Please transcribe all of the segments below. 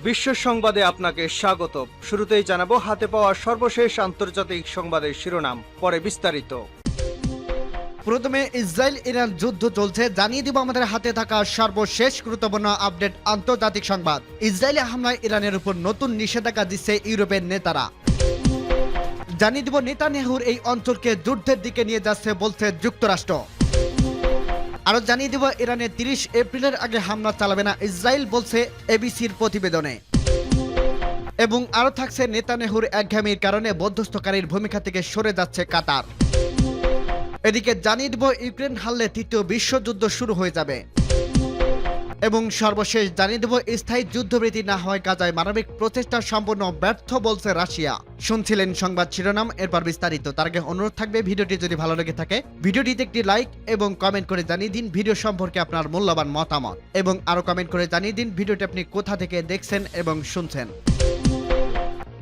বিশ্ব সংবাদে আপনাকে স্বাগত। শুরুতেই জানাবো হাতে পাওয়া সর্বশেষ আন্তর্জাতিক সংবাদের শিরোনাম, পরে বিস্তারিত। প্রথমে ইসরায়েল ইরান যুদ্ধ চলছে, জানিয়ে দিব আমাদের হাতে থাকা সর্বশেষ গুরুত্বপূর্ণ আপডেট আন্তর্জাতিক সংবাদ। ইসরায়েলি হামলায় ইরানের উপর নতুন নিষেধাজ্ঞা দিচ্ছে ইউরোপের নেতারা। জানিয়ে দিব নেতানিয়াহুর এই অঞ্চলকে যুদ্ধের দিকে নিয়ে যাচ্ছে বলছে যুক্তরাষ্ট্র। আরো জানিয়ে দিব ইরানে 30 এপ্রিলের আগে হামলা চালাবে না ইসরায়েল বলছে এবিসির প্রতিবেদনে। এবং আরো থাকছে নেতানিয়াহুর একঘেয়েমির কারণে মধ্যস্থকারীর ভূমিকা থেকে সরে যাচ্ছে কাতার। এদিকে জানিয়ে দিব ইউক্রেন হারলে তৃতীয় বিশ্বযুদ্ধ শুরু হয়ে যাবে। এবং সর্বশেষ জানিয়ে দেব স্থায়ী যুদ্ধবিরতি না হওয়ায় গাজায় মানবিক প্রচেষ্টা সম্পূর্ণ ব্যর্থ বলছে রাশিয়া। শুনছিলেন সংবাদ শিরোনাম, এরপর বিস্তারিত। তার আগে অনুরোধ থাকবে ভিডিওটি যদি ভালো লেগে থাকে ভিডিওটিতে একটি লাইক এবং কমেন্ট করে জানিয়ে দিন ভিডিও সম্পর্কে আপনার মূল্যবান মতামত, এবং আরো কমেন্ট করে জানিয়ে দিন ভিডিওটি আপনি কোথা থেকে দেখছেন এবং শুনছেন।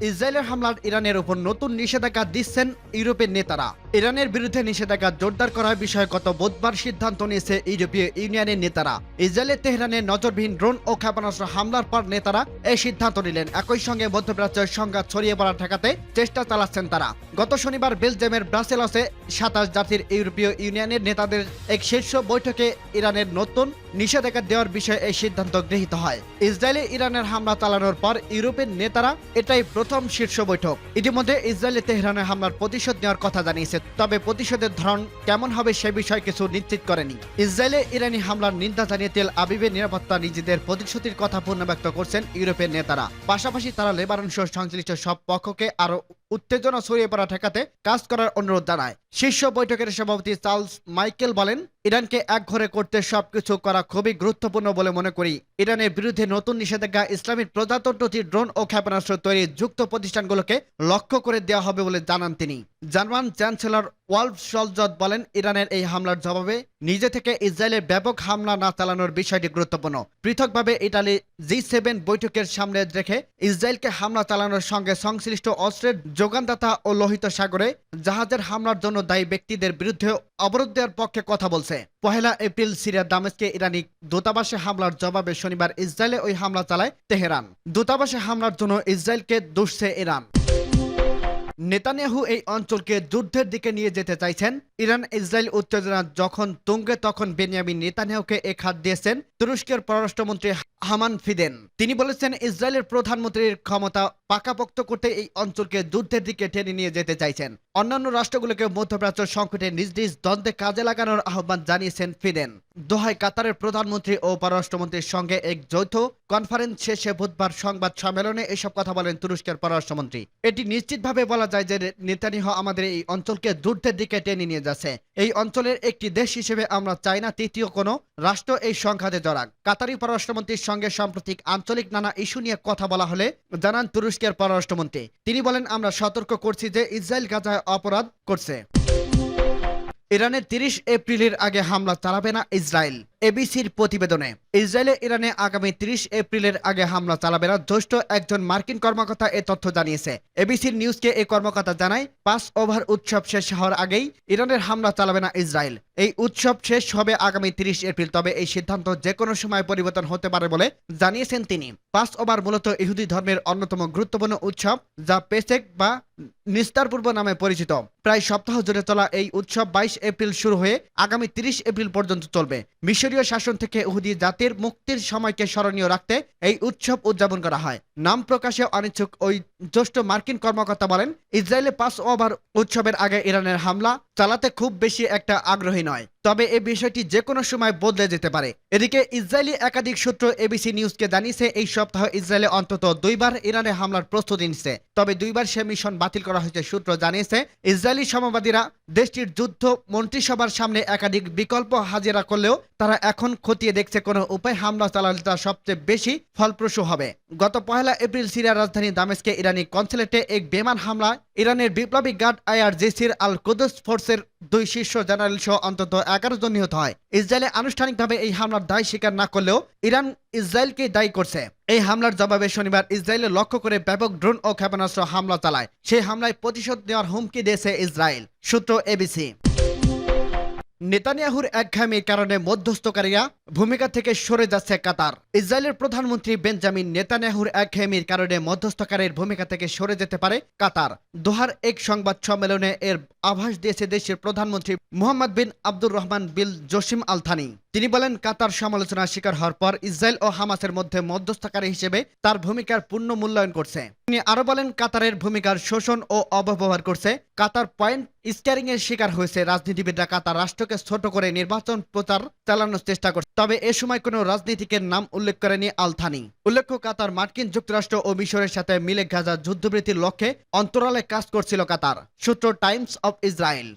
ইসরায়েলের হামলার ইরানের উপর নতুন নিষেধাজ্ঞা দিচ্ছেন ইউরোপের নেতারা। ইরানের বিরুদ্ধে নিষেধাজ্ঞা জোরদার করার বিষয়ে গত বুধবার সিদ্ধান্ত নিয়েছে ইউরোপীয় ইউনিয়নের নেতারা। ইসরায়েলের তেহরানে নজরবিহীন ড্রোন ও ক্ষেপণাস্ত্র হামলার পর নেতারা এই সিদ্ধান্ত নিলেন। একই সঙ্গে মধ্যপ্রাচ্যের সংঘাত ছড়িয়ে পড়া ঠেকাতে চেষ্টা চালাচ্ছেন তারা। গত শনিবার বেলজিয়ামের ব্রাসেলসে 27 জাতির ইউরোপীয় ইউনিয়নের নেতাদের এক শীর্ষ বৈঠকে ইরানের নতুন নিষেধাজ্ঞা দেওয়ার বিষয়ে এই সিদ্ধান্ত গৃহীত হয়। ইসরায়েলে ইরানের হামলা চালানোর পর ইউরোপের নেতারা এটাই প্রথম শীর্ষ বৈঠক। ইতিমধ্যে ইসরায়েলে তেহরানের হামলার প্রতিশোধ নেওয়ার কথা জানিয়েছে, তবে প্রতিশোধের ধরন কেমন হবে সে বিষয়ে কিছু নিশ্চিত করেনি। ইসরায়েলে ইরানি হামলার নিন্দা জানিয়ে তেল আবিবের নিরাপত্তা নিজেদের প্রতিশ্রুতির কথা পুনর্ব্যক্ত করছেন ইউরোপের নেতারা। পাশাপাশি তারা লেবানন সহ সংশ্লিষ্ট সব পক্ষকে আরো উত্তেজনা ছড়িয়ে পড়া ঠেকাতে কাজ করার অনুরোধ জানায়। শীর্ষ বৈঠকের সভাপতি চার্লস মাইকেল বলেন, ইরানকে একঘরে করতে সবকিছু করা খুবই গুরুত্বপূর্ণ বলে মনে করি। ইরানের বিরুদ্ধে নতুন নিষেধাজ্ঞা ইসলামিক প্রজাতন্ত্রটি ড্রোন ও ক্ষেপণাস্ত্র তৈরির যুক্ত প্রতিষ্ঠানগুলোকে লক্ষ্য করে দেওয়া হবে বলে জানান তিনি। জার্মান চ্যান্সেলর ওয়ালফ শলজ বলেন, ইরানের এই হামলার জবাবে নিজে থেকে ইসরায়েলের ব্যাপক হামলা না চালানোর বিষয়টি গুরুত্বপূর্ণ। পৃথকভাবে ইটালি G7 বৈঠকের সামনে রেখে ইসরায়েলকে হামলা চালানোর সঙ্গে সংশ্লিষ্ট অস্ত্রের যোগানদাতা ও লোহিত সাগরে জাহাজের হামলার জন্য দায়ী ব্যক্তিদের বিরুদ্ধে অবরোধ দেওয়ার পক্ষে কথা বলছে। 1 এপ্রিল সিরিয়ার দামেস্কে ইরানি দূতাবাসে হামলার জবাবে শনিবার ইসরায়েলে ওই হামলা চালায় তেহরান। দূতাবাসে হামলার জন্য ইসরায়েলকে দোষছে ইরান। নেতানিয়াহু এই অঞ্চলকে যুদ্ধের দিকে নিয়ে যেতে চাইছেন। ইরান ইসরায়েল উত্তেজনা যখন তুঙ্গে তখন বেনিয়ামিন নেতানিয়াহুকে এক হাত দিয়েছেন তুরস্কের পররাষ্ট্রমন্ত্রী হামান ফিদেন। তিনি বলেছেন, ইসরায়েলের প্রধানমন্ত্রীর ক্ষমতা পাকাপোক্ত করতে এই অঞ্চলকে যুদ্ধের দিকে টেনে নিয়ে যেতে চাইছেন। অন্যান্য রাষ্ট্রগুলোকে মধ্যপ্রাচ্য সংকটে নিজ নিজ দ্বন্দ্বে কাজে লাগানোর আহ্বান জানিয়েছেন ফিদেন। দোহায় কাতারের প্রধানমন্ত্রী ও পররাষ্ট্রমন্ত্রীর সঙ্গে এক যৌথ কনফারেন্স শেষে বুধবার সংবাদ সম্মেলনে এসব কথা বলেন তুরস্কের পররাষ্ট্রমন্ত্রী। এটি নিশ্চিতভাবে বলা যায় যে নেতানিয়াহু আমাদের এই অঞ্চলকে যুদ্ধের দিকে টেনে নিয়ে যাচ্ছে। এই অঞ্চলের একটি দেশ হিসেবে আমরা চাই না তৃতীয় কোনো রাষ্ট্র এই সংঘাতে জড়াক। কাতারি পররাষ্ট্রমন্ত্রীর সঙ্গে সাম্প্রতিক আঞ্চলিক নানা ইস্যু নিয়ে কথা বলা হলে জানান তুরস্কের পররাষ্ট্রমন্ত্রী। তিনি বলেন, আমরা সতর্ক করছি যে ইসরায়েল গাজায় অপরাধ করছে। ইরানের 30 এপ্রিলের আগে হামলা চালাবে না ইসরায়েল, এবিসির প্রতিবেদনে। ইসরায়েলে ইরানে আগামী 30 এপ্রিলের আগে হামলা চালাবে না জ্যেষ্ঠ একজন মার্কিন কর্মকর্তা এ তথ্য জানিয়েছে। এবিসির নিউজকে এই কর্মকর্তা জানায়, 5 ওভার উৎসব শেষ হওয়ার আগেই ইরানের হামলা চালাবে না ইসরায়েল। এই উৎসব শেষ হবে আগামী 30 এপ্রিল, তবে এই সিদ্ধান্ত যে কোনো সময় পরিবর্তন হতে পারে বলে জানিয়েছেন তিনি। 5 ওভার মূলত ইহুদি ধর্মের অন্যতম গুরুত্বপূর্ণ উৎসব, যা পেসেক বা নিস্তার পূর্ব নামে পরিচিত। প্রায় সপ্তাহ জুড়ে চলা এই উৎসব 22 এপ্রিল শুরু হয়ে আগামী 30 এপ্রিল পর্যন্ত চলবে। মিশরীয় শাসন থেকে ইহুদি জাতির মুক্তির সময়কে স্মরণীয় রাখতে এই উৎসব উদযাপন করা হয়। নাম প্রকাশে অনিচ্ছুক ওই জ্যেষ্ঠ মার্কিন কর্মকর্তা বলেন, ইসরায়েলে 5 ওভার উৎসবের আগে ইরানের হামলা চালাতে খুব বেশি একটা আগ্রহী নয়, তবে এই বিষয়টি যে কোনো সময় বদলে যেতে পারে। এদিকে ইসরায়েলি একাধিক সূত্র এবিসি নিউজকে জানিয়েছে, এই সপ্তাহে ইসরায়েলে অন্তত 2 বার ইরানে হামলার প্রস্তুতি নিচ্ছে, তবে 2 বার সে মিশন বাতিল করা হয়েছে। সূত্র জানিয়েছে, ইসরায়েলি সামবাদিকরা দেশটির যুদ্ধ মন্ত্রিসভার সামনে একাধিক বিকল্প হাজিরা করলেও তারা এখন খতিয়ে দেখছে কোন উপায় হামলা চালালে তা সবচেয়ে বেশি ফলপ্রসূ হবে। গত 1 এপ্রিল সিরিয়ার রাজধানী দামেস্কে ইরানি কনসুলেটে এক বিমান হামলায় ইরানের বিপ্লবী গার্ড আইআরজিসির আল কুদস ফোর্সের 2 শীর্ষ জেনারেল সহ অন্তত 11 জন নিহত হয়। ইসরায়েলে আনুষ্ঠানিকভাবে এই হামলার দায় স্বীকার না করলেও ইরান ইসরায়েলকে দায়ী করছে। এই হামলার জবাবে শনিবার ইসরায়েলের লক্ষ্য করে ব্যাপক ড্রোন ও ক্ষেপণাস্ত্র হামলা চালায়। সেই হামলায় প্রতিশোধ নেওয়ার হুমকি দিয়েছে ইসরায়েল, সূত্র এবিসি। নেতানিয়াহুর একঘেয়েমির কারণে মধ্যস্থকারীরা ভূমিকা থেকে সরে যাচ্ছে কাতার। ইসরায়েলের প্রধানমন্ত্রী বেঞ্জামিন নেতানিয়াহুর একঘেয়েমির কারণে মধ্যস্থকারীর ভূমিকা থেকে সরে যেতে পারে কাতার। দোহার এক সংবাদ সম্মেলনে এর আভাস দিয়েছে দেশের প্রধানমন্ত্রী মোহাম্মদ বিন আব্দুর রহমান বিল জসিম আল থানি। তিনি বলেন, কাতার সমালোচনার শিকার হওয়ার পর ইসরায়েল ও হামাসের মধ্যে মধ্যস্থকারী হিসেবে তার ভূমিকার পূর্ণ মূল্যায়ন করছে। তিনি আরো বলেন, কাতারের ভূমিকার শোষণ ও অপব্যবহার করছে। কাতার পয়েন্ট স্টিয়ারিং এর শিকার হয়েছে। রাজনীতিবিদরা কাতার রাষ্ট্রকে ছোট করে নির্বাচন প্রচার চালানোর চেষ্টা করছে। তবে এ সময় কোনো রাজনীতিকের নাম উল্লেখ করেনি আল থানি। উল্লেখ্য, কাতার মার্কিন যুক্তরাষ্ট্র ও মিশরের সাথে মিলে গাজা যুদ্ধবৃত্তির লক্ষ্যে অন্তরালে কাজ করছিল কাতার। সূত্র টাইমস অফ ইসরায়েল।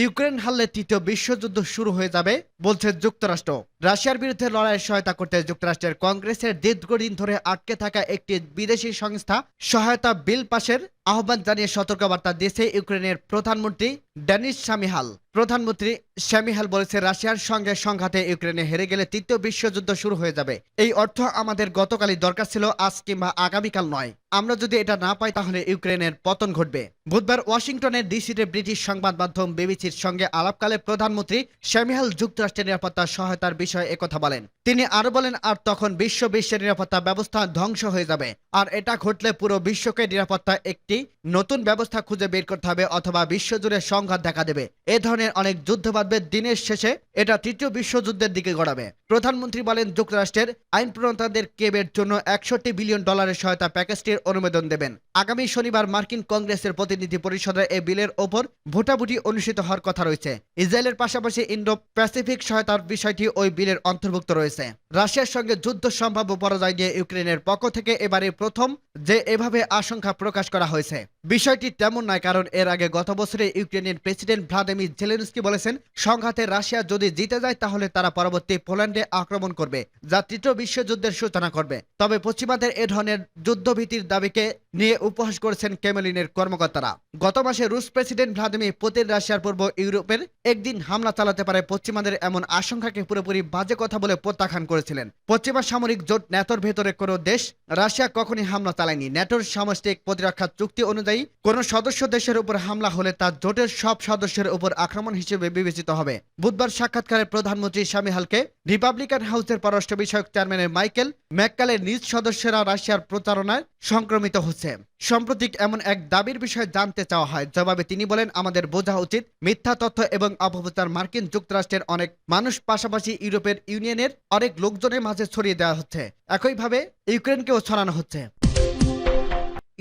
ইউক্রেন হারলে তৃতীয় বিশ্বযুদ্ধ শুরু হয়ে যাবে বলছে যুক্তরাষ্ট্র। রাশিয়ার বিরুদ্ধে লড়াইয়ের সহায়তা করতে যুক্তরাষ্ট্রের কংগ্রেসের দীর্ঘদিন ধরে আটকে থাকা একটি বিদেশি সংস্থা সহায়তা বিল পাশের আহ্বান জানিয়ে সতর্কবার্তা দিয়েছে ইউক্রেনের প্রধানমন্ত্রী ডেনিস শামিহাল। প্রধানমন্ত্রী শামিহাল বলেছে, রাশিয়ার সঙ্গে সংঘাতে ইউক্রেনে হেরে গেলে তৃতীয় বিশ্বযুদ্ধ শুরু হয়ে যাবে। এই অর্থ আমাদের গতকালই দরকার ছিল, আজ কিংবা আগামীকাল নয়। আমরা যদি এটা না পাই তাহলে ইউক্রেনের পতন ঘটবে। বুধবার ওয়াশিংটনের ডিসিতে ব্রিটিশ সংবাদ মাধ্যম বিবিসির সঙ্গে আলাপকালে প্রধানমন্ত্রী শামিহাল যুক্তরাষ্ট্রের নিরাপত্তা সহায়তার বিষয়ে একথা বলেন। তিনি আরো বলেন, আর তখন বিশ্বের নিরাপত্তা ব্যবস্থা ধ্বংস হয়ে যাবে। আর এটা ঘটলে পুরো বিশ্বকে নিরাপত্তা একটি নতুন ব্যবস্থা খুঁজে বের করতে হবে, অথবা বিশ্বজুড়ে সংঘাত দেখা দেবে। এ ধরনের অনেক যুদ্ধ বাঁধবে, দিনের শেষে এটা তৃতীয় বিশ্বযুদ্ধের দিকে গড়াবে। প্রধানমন্ত্রী বলেন, যুক্তরাষ্ট্রের আইন প্রণেতাদের কেবের জন্য $61 বিলিয়ন সহায়তা প্যাকেজটির অনুমোদন দেবেন। আগামী শনিবার মার্কিন কংগ্রেসের প্রতিনিধি পরিষদের এই বিলের ওপর ভোটাভুটি অনুষ্ঠিত হওয়ার কথা রয়েছে। ইসরায়েলের পাশাপাশি ইন্ডো প্যাসিফিক সহায়তার বিষয়টি ওই বিলের অন্তর্ভুক্ত রয়েছে। রাশিয়ার সঙ্গে যুদ্ধ সম্ভাব্য পরাজয় নিয়ে ইউক্রেনের পক্ষ থেকে এবারে প্রথম যে এভাবে আশঙ্কা প্রকাশ করা হয়েছে। বিষয়টি তেমন নয়, কারণ এর আগে গত বছরে ইউক্রেনের প্রেসিডেন্ট ভ্লাদিমির জেলেনস্কি বলেছেন, সংঘাতে রাশিয়া যদি জিতে যায় তাহলে তারা পরবর্তী পোল্যান্ডে আক্রমণ করবে, যা তৃতীয় বিশ্বযুদ্ধের সূচনা করবে। তবে পশ্চিমাদের এ ধরনের যুদ্ধভীতির দাবিকে নিয়ে উপহাস করেছেন ক্রেমলিনের কর্মকর্তারা। গত মাসে রুশ প্রেসিডেন্ট ভ্লাদিমির পুতিন রাশিয়ার পূর্ব ইউরোপের একদিন হামলা চালাতে পারে পশ্চিমাদের এমন আশঙ্কাকে পুরোপুরি বাজে কথা বলে প্রত্যাখ্যান করেছিলেন। পশ্চিমা সামরিক জোট ন্যাটোর ভেতরে কোনো দেশ রাশিয়া কখনই হামলা চালায়নি। ন্যাটোর সামষ্টিক প্রতিরক্ষা চুক্তি অনুযায়ী কোন সদস্য দেশের উপর হামলা হলে তা জোটের সব সদস্যের উপর আক্রমণ হিসেবে বিবেচিত হবে। বুধবার সাক্ষাৎকারে প্রধানমন্ত্রী শামিহালকে রিপাবলিকান হাউসের পররাষ্ট্র বিষয়ক চেয়ারম্যানের মাইকেল ম্যাককালের নিজ সদস্যরা রাশিয়ার প্রচারণায় সংক্রমিত হচ্ছে সাম্প্রতিক এমন এক দাবির বিষয়ে জানতে চাওয়া হয়। জবাবে তিনি বলেন, আমাদের বোঝা উচিত মিথ্যা তথ্য এবং অপপ্রচার মার্কিন যুক্তরাষ্ট্রের অনেক মানুষ পাশাপাশি ইউরোপের ইউনিয়নের অনেক লোকজনের মাঝে ছড়িয়ে দেওয়া হচ্ছে। একইভাবে ইউক্রেনকেও ছড়ানো হচ্ছে।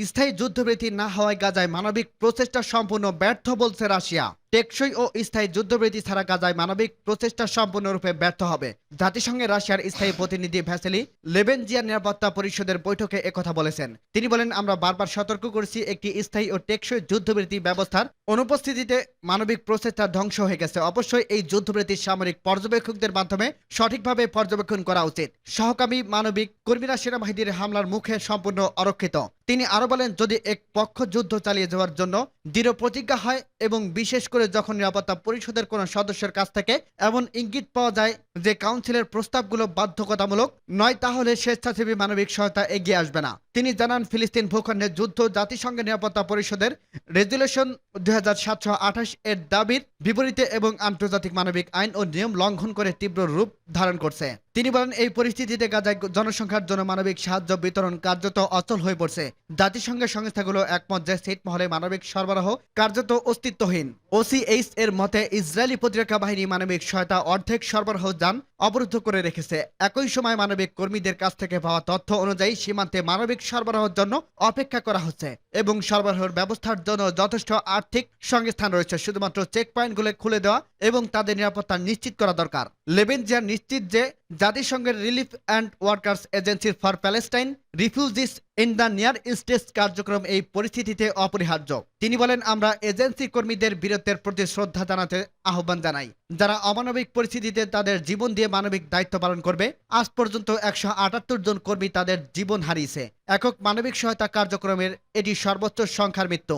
স্থায়ী যুদ্ধবিরতি না হওয়ায় গাজায় মানবিক প্রচেষ্টা সম্পূর্ণ ব্যর্থ বলছে রাশিয়া। টেকসই ও স্থায়ী যুদ্ধবিরতি ছাড়া গাজায় মানবিক প্রচেষ্টা সম্পূর্ণরূপে ব্যর্থ হবে। জাতিসংঘের রাশিয়ার স্থায়ী প্রতিনিধি ভ্যাসেলি লেবেনজিয়া নিরাপত্তা পরিষদের বৈঠকে একথা বলেছেন। তিনি বলেন, আমরা বারবার সতর্ক করেছি, একটি স্থায়ী ও টেকসই যুদ্ধবিরতি ব্যবস্থার অনুপস্থিতিতে মানবিক প্রচেষ্টা ধ্বংস হয়ে গেছে। অবশ্যই এই যুদ্ধবিরতি সামরিক পর্যবেক্ষকদের মাধ্যমে সঠিকভাবে পর্যবেক্ষণ করা উচিত। সহকামী মানবিক কর্মীরা সেনাবাহিনীর হামলার মুখে সম্পূর্ণ অরক্ষিত। তিনি আরো বলেন, যদি এক পক্ষ যুদ্ধ চালিয়ে যাওয়ার জন্য দৃঢ় প্রতিজ্ঞা হয় এবং বিশেষ করে যখন নিরাপত্তা পরিষদের কোন সদস্যের কাছ থেকে এমন ইঙ্গিত পাওয়া যায় যে কাউন্সিলের প্রস্তাবগুলো বাধ্যকতামূলক নয়, তাহলে স্বেচ্ছাসেবী মানবিক সহায়তা এগিয়ে আসবে না। তিনি জানান, ফিলিস্তিন ভূখণ্ডে যুদ্ধ জাতিসংঘের নিরাপত্তা পরিষদের রেজুলেশন 2728 এর দাবির বিপরীতে এবং আন্তর্জাতিক মানবিক আইন ও নিয়ম লঙ্ঘন করে তীব্র রূপ ধারণ করছে। তিনি বলেন, এই পরিস্থিতিতে গাজায় জনসংখ্যার জন্য মানবিক সাহায্য বিতরণ কার্যত অচল হয়ে পড়ছে। জাতিসংঘের সংস্থাগুলো একমত যে ছিটমহলে মানবিক সরবরাহ কার্যত অস্তিত্বহীন। ওসিএইচ এর মতে ইসরায়েলি প্রতিরক্ষা বাহিনী মানবিক সহায়তা অর্ধেক সরবরাহ যান অবরুদ্ধ করে রেখেছে। একই সময় মানবিক কর্মীদের কাছ থেকে পাওয়া তথ্য অনুযায়ী সীমান্তে মানবিক সরবরাহের জন্য অপেক্ষা করা হচ্ছে এবং সরবরাহের ব্যবস্থার জন্য যথেষ্ট আর্থিক সংস্থান রয়েছে। শুধুমাত্র চেক পয়েন্টগুলো খুলে দেওয়া এবং তাদের নিরাপত্তা নিশ্চিত করা দরকার। লেবেনজিয়া নিশ্চিত যে জাতিসংঘের relief and workers agency for Palestine refugees in the near East's কার্যক্রম এই পরিস্থিতিতে অপরিহার্য। তিনি বলেন, আমরা এজেন্সি কর্মীদের বীরত্বের প্রতি শ্রদ্ধা জানাতে আহ্বান জানাই, যারা অমানবিক পরিস্থিতিতে তাদের জীবন দিয়ে মানবিক দায়িত্ব পালন করবে। আজ পর্যন্ত 178 জন কর্মী তাদের জীবন হারিয়েছে। একক মানবিক সহায়তা কার্যক্রমের এটি সর্বোচ্চ সংখ্যার মৃত্যু।